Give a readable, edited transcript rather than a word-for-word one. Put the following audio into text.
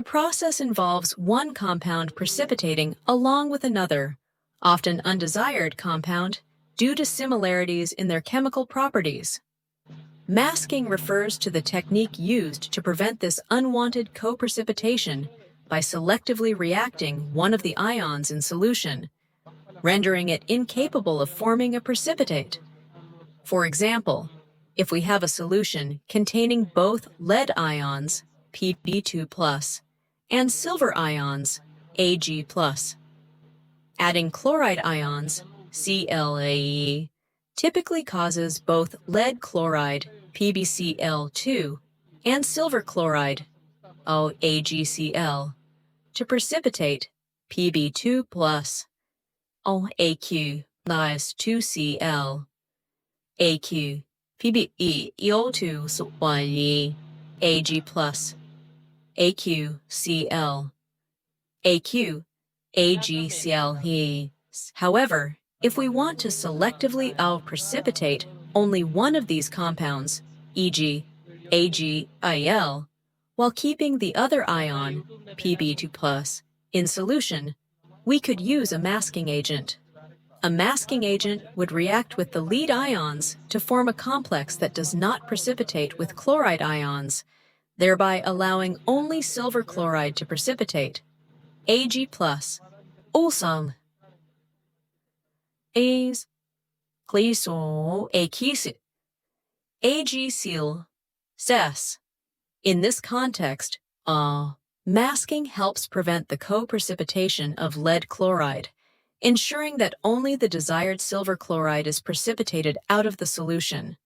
The process involves one compound precipitating along with another, often undesired compound, due to similarities in their chemical properties. Masking refers to the technique used to prevent this unwanted co-precipitation by selectively reacting one of the ions in solution, rendering it incapable of forming a precipitate. For example, if we have a solution containing both lead ions, Pb2+, and silver ions, Ag+, adding chloride ions, ClAe, typically causes both lead chloride, PbCl2, and silver chloride, OAgCl, to precipitate Pb2+, OAq, minus 2Cl, AQ, PbEO2, Ag+, AQCl, AQ, AgCl. However, if we want to selectively out-precipitate only one of these compounds, e.g., AgIl, while keeping the other ion, Pb2+, in solution, we could use a masking agent. A masking agent would react with the lead ions to form a complex that does not precipitate with chloride ions, thereby allowing only silver chloride to precipitate, Ag+, also is gliso akis AgCl ses. In this context, masking helps prevent the co-precipitation of lead chloride, ensuring that only the desired silver chloride is precipitated out of the solution.